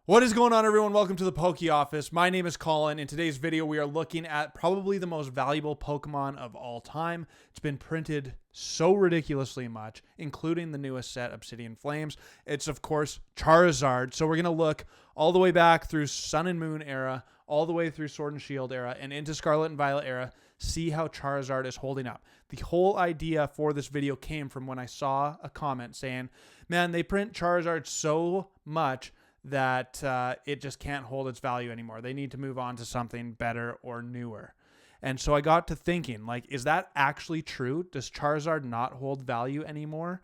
What is going on, everyone? Welcome to the Poke Office. My name is Colin. In today's video, we are looking at probably the most valuable Pokemon of all time. It's been printed so ridiculously much, including the newest set, Obsidian Flames. It's, of course, Charizard. So we're going to look all the way back through Sun and Moon era, all the way through Sword and Shield era, and into Scarlet and Violet era, see how Charizard is holding up. The whole idea for this video came from when I saw a comment saying, man, they print Charizard so much that it just can't hold its value anymore. They need to move on to something better or newer. And so I got to thinking, like, is that actually true? Does Charizard not hold value anymore?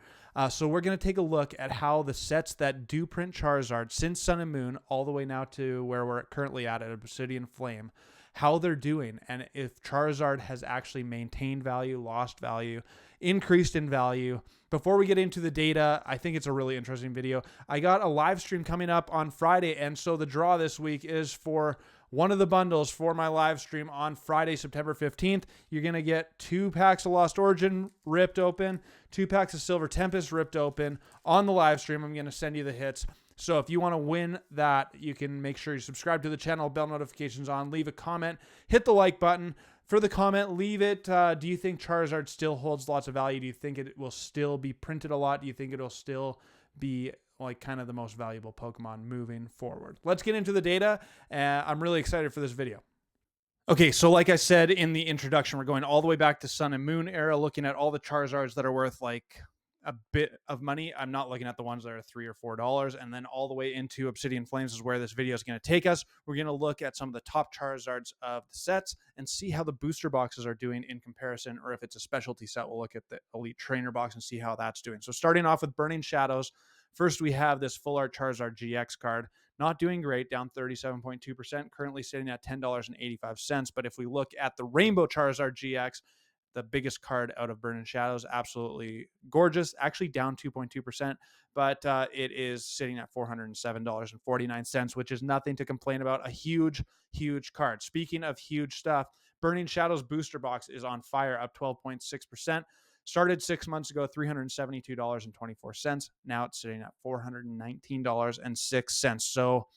So we're going to take a look at how the sets that do print Charizard since Sun and Moon, all the way now to where we're currently at Obsidian Flame, how they're doing, and if Charizard has actually maintained value, lost value, increased in value. Before we get into the data, I think it's a really interesting video. I got a live stream coming up on Friday, and so the draw this week is for one of the bundles for my live stream on Friday, September 15th. You're going to get 2 packs of Lost Origin ripped open, 2 packs of Silver Tempest ripped open on the live stream. I'm going to send you the hits. So if you want to win that, you can make sure you subscribe to the channel, bell notifications on, leave a comment, hit the like button. For the comment, leave it. Do you think Charizard still holds lots of value? Do you think it will still be printed a lot? Do you think it'll still be like kind of the most valuable Pokemon moving forward? Let's get into the data. I'm really excited for this video. Okay, so like I said in the introduction, we're going all the way back to Sun and Moon era, looking at all the Charizards that are worth like a bit of money. I'm not looking at the ones that are $3 or $4, and then all the way into Obsidian Flames is where this video is going to take us. We're going to look at some of the top Charizards of the sets and see how the booster boxes are doing in comparison, or if it's a specialty set, we'll look at the Elite Trainer box and see how that's doing. So starting off with Burning Shadows, first we have this Full Art Charizard GX card. Not doing great, down 37.2%, currently sitting at $10.85. But if we look at the Rainbow Charizard GX, the biggest card out of Burning Shadows, absolutely gorgeous, actually down 2.2%, but it is sitting at $407.49, which is nothing to complain about. A huge card. Speaking of huge stuff, Burning Shadows booster box is on fire, up 12.6%. Started 6 months ago, $372.24. Now it's sitting at $419.06. So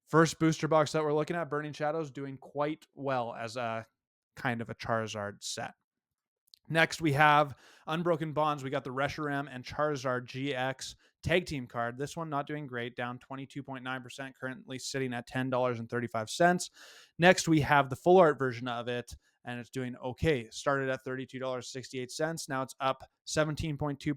first booster box that we're looking at, Burning Shadows, doing quite well as a kind of a Charizard set. Next, we have Unbroken Bonds. We got the Reshiram and Charizard GX tag team card. This one not doing great, down 22.9%, currently sitting at $10.35. Next, we have the full art version of it, and it's doing okay. Started at $32.68. Now it's up 17.2% to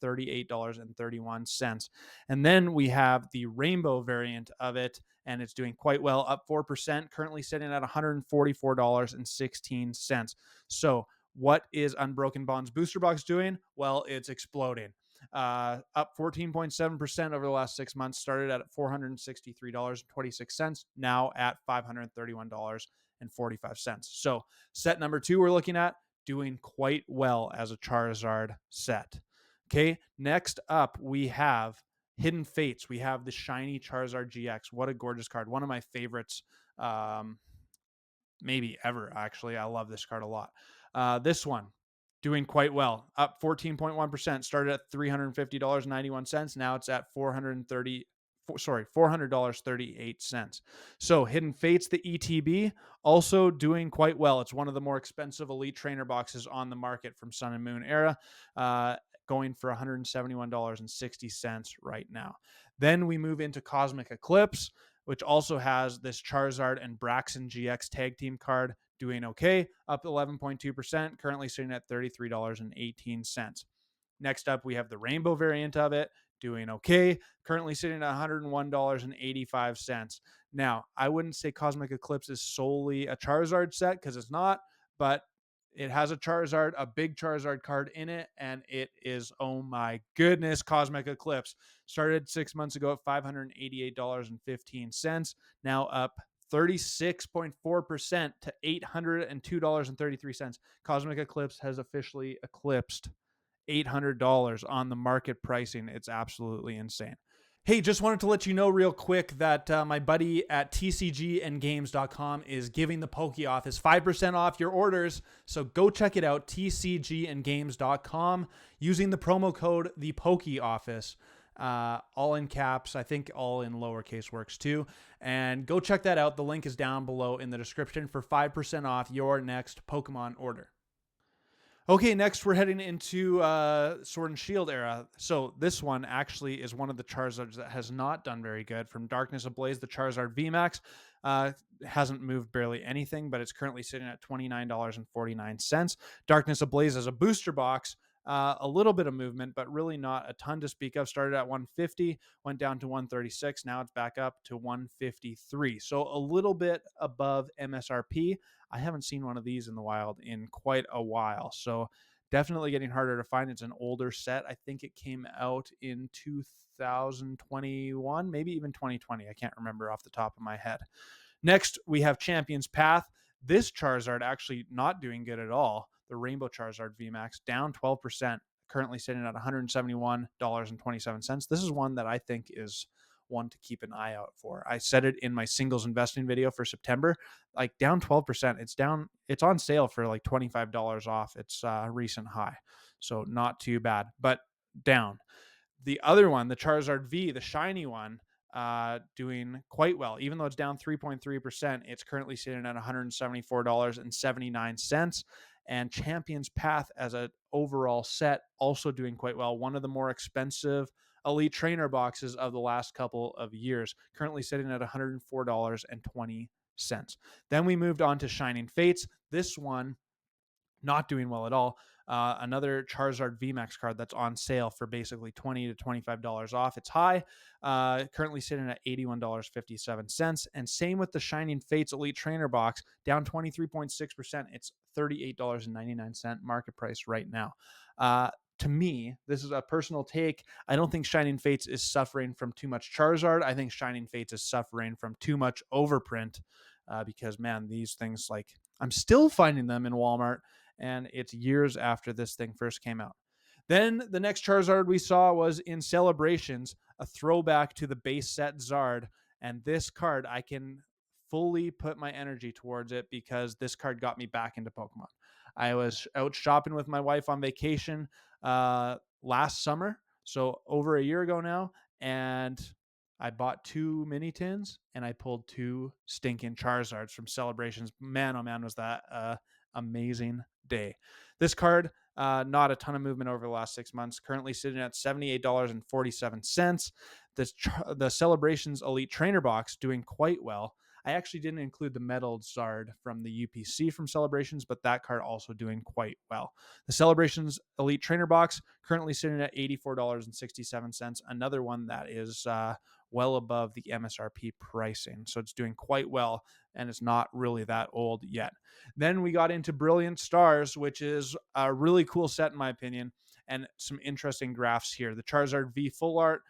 $38.31. And then we have the rainbow variant of it, and it's doing quite well, up 4%, currently sitting at $144.16. So what is Unbroken Bonds booster box doing? Well, it's exploding. Up 14.7% over the last 6 months. Started at $463.26. Now at $531.45. So set number 2 we're looking at, doing quite well as a Charizard set. Okay, next up we have Hidden Fates. We have the shiny Charizard GX. What a gorgeous card. One of my favorites maybe ever, actually. I love this card a lot. This one doing quite well, up 14.1%. Started at $350.91. Now it's at $400.38. So Hidden Fates, the ETB, also doing quite well. It's one of the more expensive Elite Trainer boxes on the market from Sun and Moon era, going for $171.60 right now. Then we move into Cosmic Eclipse, which also has this Charizard and Braxton GX tag team card, doing okay, up 11.2%, currently sitting at $33.18. Next up, we have the rainbow variant of it, doing okay, currently sitting at $101.85. Now, I wouldn't say Cosmic Eclipse is solely a Charizard set, because it's not, but it has a Charizard, a big Charizard card in it, and it is, oh my goodness, Cosmic Eclipse. Started 6 months ago at $588.15. Now up 36.4% to $802.33. Cosmic Eclipse has officially eclipsed $800 on the market pricing. It's absolutely insane. Hey, just wanted to let you know real quick that my buddy at TCGandGames.com is giving the Poke Office 5% off your orders. So go check it out, TCGandGames.com, using the promo code ThePokeOffice. all in caps. I think all in lowercase works too. And go check that out. The link is down below in the description for 5% off your next Pokemon order. Okay, next we're heading into Sword and Shield era. So this one actually is one of the Charizards that has not done very good. From Darkness Ablaze, the Charizard VMAX hasn't moved barely anything, but it's currently sitting at $29.49. Darkness Ablaze as a booster box, a little bit of movement, but really not a ton to speak of. Started at 150, went down to 136. Now it's back up to 153. So a little bit above MSRP. I haven't seen one of these in the wild in quite a while. So definitely getting harder to find. It's an older set. I think it came out in 2021, maybe even 2020. I can't remember off the top of my head. Next, we have Champion's Path. This Charizard actually not doing good at all. The Rainbow Charizard VMAX down 12%, currently sitting at $171.27. This is one that I think is one to keep an eye out for. I said it in my singles investing video for September, like down 12%. It's on sale for like $25 off its recent high. So not too bad, but down. The other one, the Charizard V, the shiny one, doing quite well. Even though it's down 3.3%, it's currently sitting at $174.79. And Champion's Path as an overall set also doing quite well. One of the more expensive Elite Trainer boxes of the last couple of years, currently sitting at $104.20. Then we moved on to Shining Fates. This one not doing well at all. Another Charizard VMAX card that's on sale for basically $20 to $25 off its high, currently sitting at $81.57. And same with the Shining Fates Elite Trainer box, down 23.6%. It's $38.99 market price right now. To me, this is a personal take. I don't think Shining Fates is suffering from too much Charizard. I think Shining Fates is suffering from too much overprint because, man, these things, like, I'm still finding them in Walmart, and it's years after this thing first came out. Then the next Charizard we saw was in Celebrations, a throwback to the base set Zard. And this card, I can fully put my energy towards it because this card got me back into Pokemon. I was out shopping with my wife on vacation last summer, so over a year ago now, and I bought 2 mini tins and I pulled 2 stinking Charizards from Celebrations. Man, oh man, was that amazing day. This card, not a ton of movement over the last 6 months, currently sitting at $78.47. The Celebrations Elite Trainer box doing quite well. I actually didn't include the Metal Zard from the UPC from Celebrations, but that card also doing quite well. The Celebrations Elite Trainer box currently sitting at $84.67. Another one that is well above the MSRP pricing. So it's doing quite well, and it's not really that old yet. Then we got into Brilliant Stars, which is a really cool set in my opinion, and some interesting graphs here. The Charizard V Full Art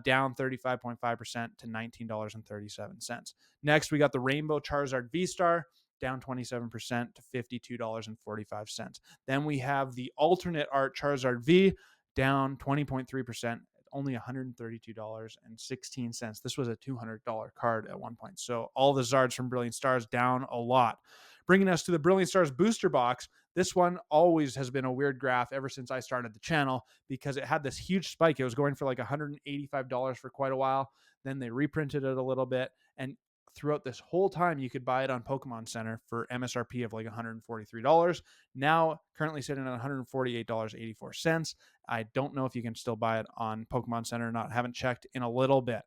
down 35.5% to $19.37. Next, we got the Rainbow Charizard V-Star down 27% to $52.45. Then we have the alternate art Charizard V down 20.3%, only $132.16. This was a $200 card at one point. So all the Zards from Brilliant Stars down a lot. Bringing us to the Brilliant Stars booster box. This one always has been a weird graph ever since I started the channel because it had this huge spike. It was going for like $185 for quite a while. Then they reprinted it a little bit. And throughout this whole time, you could buy it on Pokemon Center for MSRP of like $143. Now, currently sitting at $148.84. I don't know if you can still buy it on Pokemon Center or not. Haven't checked in a little bit.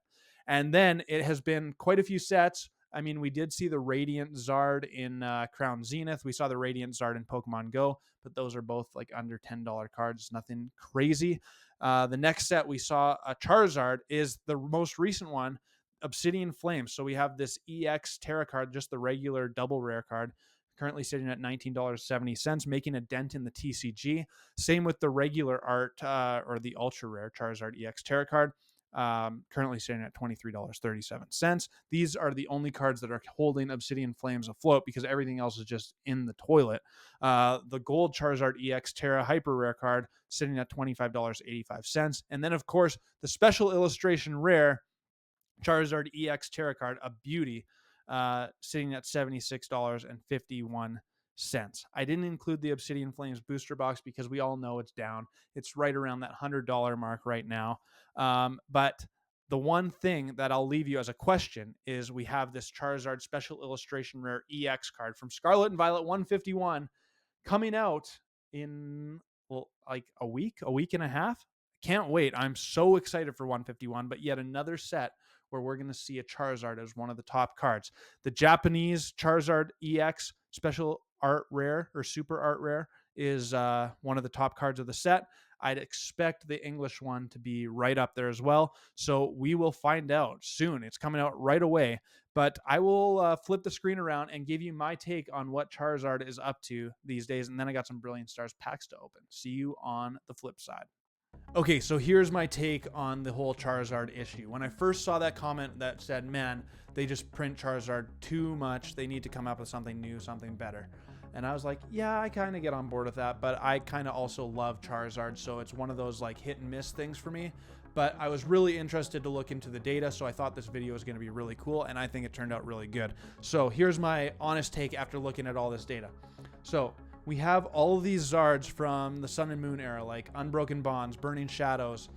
And then it has been quite a few sets. I mean, we did see the Radiant Zard in Crown Zenith. We saw the Radiant Zard in Pokemon Go, but those are both like under $10 cards. Nothing crazy. The next set we saw, a Charizard, is the most recent one, Obsidian Flame. So we have this EX Terra card, just the regular double rare card, currently sitting at $19.70, making a dent in the TCG. Same with the regular art or the ultra rare Charizard EX Terra card. Currently sitting at $23.37. These are the only cards that are holding Obsidian Flames afloat because everything else is just in the toilet. The gold Charizard EX Terra hyper rare card sitting at $25.85. And then, of course, the special illustration rare Charizard EX Terra card, a beauty, sitting at $76.51. sense. I didn't include the Obsidian Flames booster box because we all know it's down. It's right around that $100 mark right now. But the one thing that I'll leave you as a question is we have this Charizard Special Illustration Rare EX card from Scarlet and Violet 151 coming out in, well, like a week and a half. Can't wait. I'm so excited for 151, but yet another set where we're going to see a Charizard as one of the top cards. The Japanese Charizard EX Special Art Rare or Super Art Rare is one of the top cards of the set. I'd expect the English one to be right up there as well. So we will find out soon. It's coming out right away. But I will flip the screen around and give you my take on what Charizard is up to these days. And then I got some Brilliant Stars packs to open. See you on the flip side. Okay, so here's my take on the whole Charizard issue. When I first saw that comment that said, man, they just print Charizard too much. They need to come up with something new, something better. And I was like, yeah, I kind of get on board with that, but I kind of also love Charizard, so it's one of those like hit and miss things for me. But I was really interested to look into the data, so I thought this video was going to be really cool, and I think it turned out really good. So here's my honest take after looking at all this data. So we have all of these Zards from the Sun and Moon era, like Unbroken Bonds, Burning Shadows,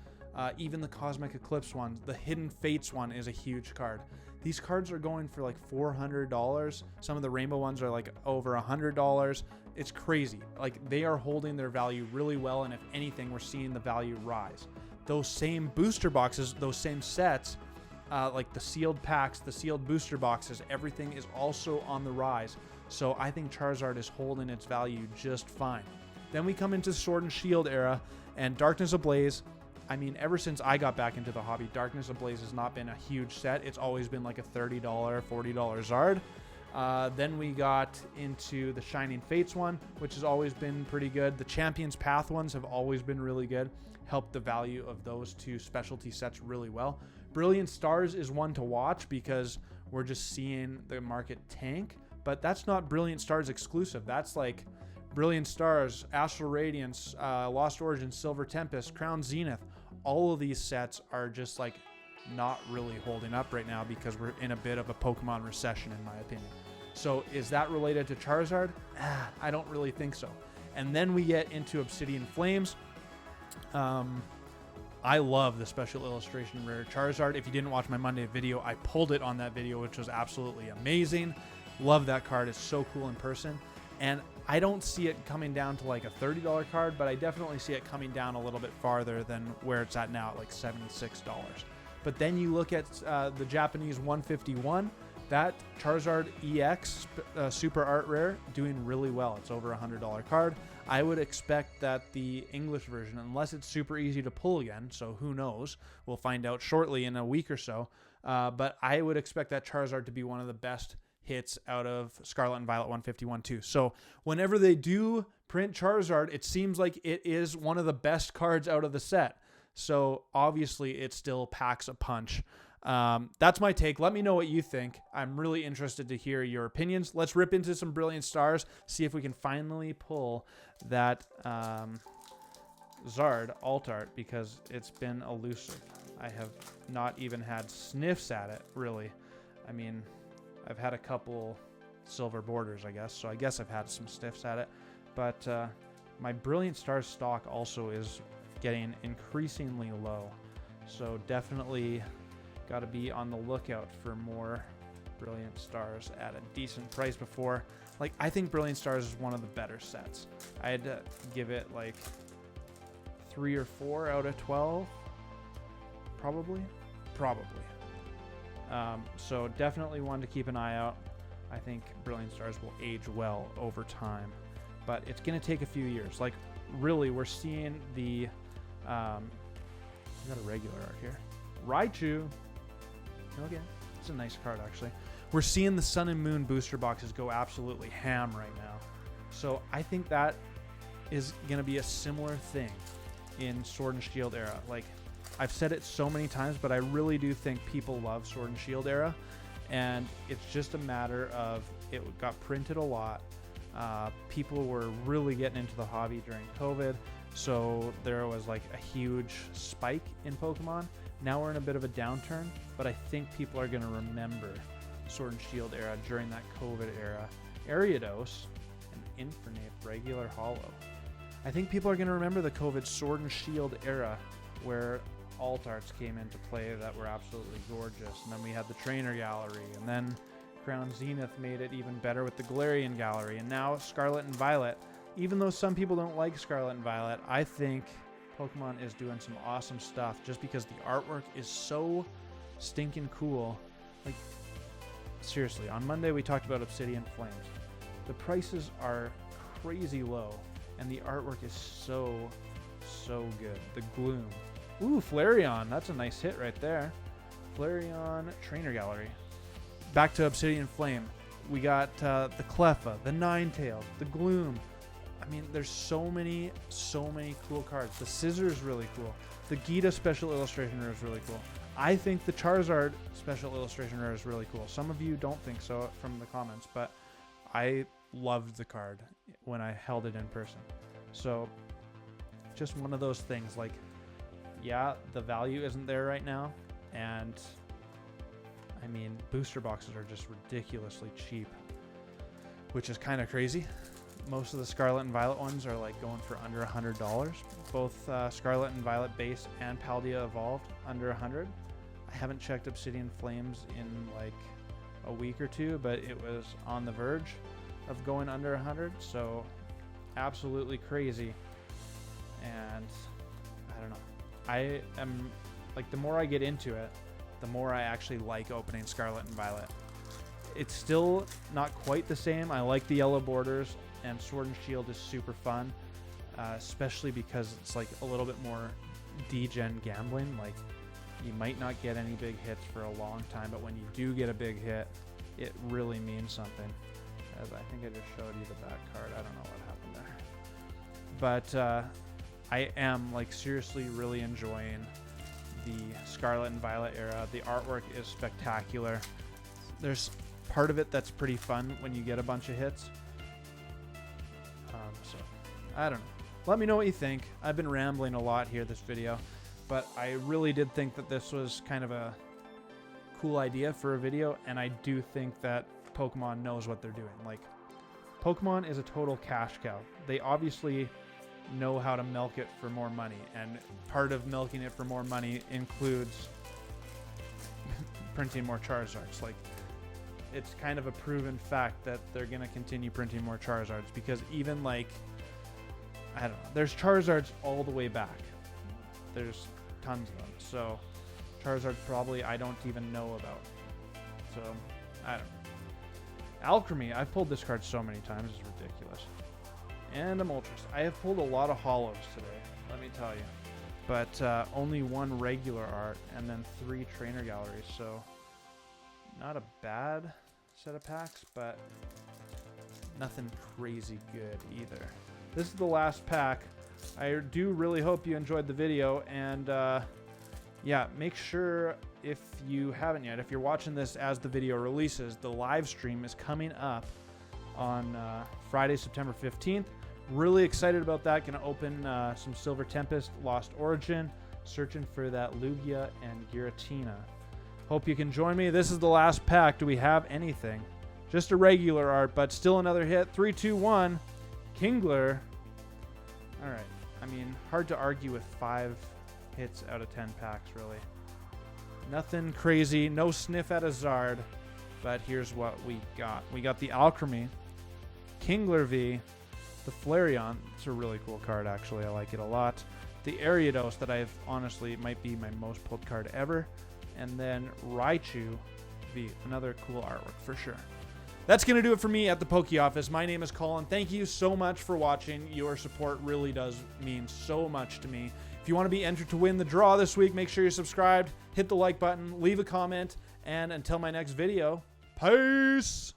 even the Cosmic Eclipse ones. The Hidden Fates one is a huge card. These cards are going for like $400. Some of the rainbow ones are like over $100. It's crazy. Like they are holding their value really well, and if anything, we're seeing the value rise. Those same booster boxes, those same sets, like the sealed packs, the sealed booster boxes, everything is also on the rise. So I think Charizard is holding its value just fine. Then we come into Sword and Shield era, and Darkness Ablaze. I mean, ever since I got back into the hobby, Darkness Ablaze has not been a huge set. It's always been like a $30, $40 Zard. Then we got into the Shining Fates one, which has always been pretty good. The Champions Path ones have always been really good. Helped the value of those two specialty sets really well. Brilliant Stars is one to watch because we're just seeing the market tank, but that's not Brilliant Stars exclusive. That's like Brilliant Stars, Astral Radiance, Lost Origins, Silver Tempest, Crown Zenith. All of these sets are just like not really holding up right now because we're in a bit of a Pokemon recession, in my opinion. So is that related to Charizard? I don't really think so. And then we get into Obsidian Flames. I love the Special Illustration Rare Charizard. If you didn't watch my Monday video, I pulled it on that video, which was absolutely amazing. Love that card. It's so cool in person. And I don't see it coming down to like a $30 card, but I definitely see it coming down a little bit farther than where it's at now at like $76. But then you look at the Japanese 151, that Charizard EX Super Art Rare doing really well. It's over a $100 card. I would expect that the English version, unless it's super easy to pull again, so who knows, we'll find out shortly in a week or so, but I would expect that Charizard to be one of the best hits out of Scarlet and Violet 151 too. So whenever they do print Charizard, it seems like it is one of the best cards out of the set. So obviously it still packs a punch. That's my take. Let me know what you think. I'm really interested to hear your opinions. Let's rip into some Brilliant Stars, see if we can finally pull that Zard Alt Art, because it's been elusive. I have not even had sniffs at it, really. I mean, I've had a couple silver borders, I guess, so I guess I've had some sniffs at it. But my Brilliant Stars stock also is getting increasingly low, so definitely got to be on the lookout for more Brilliant Stars at a decent price before. Like, I think Brilliant Stars is one of the better sets. I'd give it like 3 or 4 out of 12, probably. So definitely one to keep an eye out. I think Brilliant Stars will age well over time, but it's going to take a few years. Like, really, we're seeing the we got a regular art here, Raichu. Okay, it's a nice card, actually. We're seeing the Sun and Moon booster boxes go absolutely ham right now. So I think that is going to be a similar thing in Sword and Shield era. Like, I've said it so many times, but I really do think people love Sword and Shield era. And it's just a matter of it got printed a lot. People were really getting into the hobby during COVID. So there was like a huge spike in Pokemon. Now we're in a bit of a downturn, but I think people are going to remember Sword and Shield era during that COVID era. Ariados, an Infernape regular holo. I think people are going to remember the COVID Sword and Shield era where alt arts came into play that were absolutely gorgeous. And then we had the Trainer Gallery, and then Crown Zenith made it even better with the Galarian Gallery, and now Scarlet and Violet. Even though some people don't like Scarlet and Violet, I think Pokemon is doing some awesome stuff just because the artwork is so stinking cool. Like, seriously, on Monday we talked about Obsidian Flames. The prices are crazy low, and the artwork is so good. The Gloom. Ooh, Flareon. That's a nice hit right there. Flareon Trainer Gallery. Back to Obsidian Flame. We got the Cleffa, the Ninetales, the Gloom. I mean, there's so many cool cards. The Scissor is really cool. The Gita Special Illustration Rare is really cool. I think the Charizard Special Illustration Rare is really cool. Some of you don't think so from the comments, but I loved the card when I held it in person. So, just one of those things. Like, yeah, the value isn't there right now, and I mean, booster boxes are just ridiculously cheap, which is kind of crazy. Most of the Scarlet and Violet ones are like going for under $100. Both Scarlet and Violet base and Paldea Evolved under 100. I haven't checked Obsidian Flames in like a week or two, but it was on the verge of going under 100. So absolutely crazy. And I don't know. I am like, the more I get into it, the more I actually like opening Scarlet and Violet. It's still not quite the same. I like the yellow borders, and Sword and Shield is super fun, especially because it's like a little bit more degen gambling. Like, you might not get any big hits for a long time, but when you do get a big hit, it really means something. As I think I just showed you the back card. I don't know what happened there. But I am like seriously really enjoying the Scarlet and Violet era. The artwork is spectacular. There's part of it that's pretty fun when you get a bunch of hits. So, I don't know. Let me know what you think. I've been rambling a lot here this video, but I really did think that this was kind of a cool idea for a video, and I do think that Pokemon knows what they're doing. Like, Pokemon is a total cash cow. They obviously know how to milk it for more money, and part of milking it for more money includes printing more Charizards. Like, it's kind of a proven fact that they're going to continue printing more Charizards, because even like, I don't know, there's Charizards all the way back. There's tons of them. So Charizard probably I don't even know about. So I don't know. Alchemy, I've pulled this card so many times, it's ridiculous. And a Moltres. I have pulled a lot of holos today, let me tell you. But only one regular art and then 3 trainer galleries. So not a bad set of packs, but nothing crazy good either. This is the last pack. I do really hope you enjoyed the video, and yeah, make sure, if you haven't yet, if you're watching this as the video releases, the live stream is coming up on Friday, September 15th. Really excited about that. Gonna open some Silver Tempest Lost Origin, searching for that Lugia and Giratina. Hope you can join me. This is the last pack. Do we have anything? Just a regular art, but still another hit. 3, 2, 1. Kingler. All right. I mean, hard to argue with 5 hits out of 10 packs, really. Nothing crazy. No sniff at a Zard. But here's what we got. We got the Alchemy, Kingler V, the Flareon. It's a really cool card, actually. I like it a lot. The Ariados, that I've honestly might be my most pulled card ever. And then Raichu V, another cool artwork for sure. That's going to do it for me at the Poke Office. My name is Colin. Thank you so much for watching. Your support really does mean so much to me. If you want to be entered to win the draw this week, make sure you're subscribed, hit the like button, leave a comment, and until my next video, peace!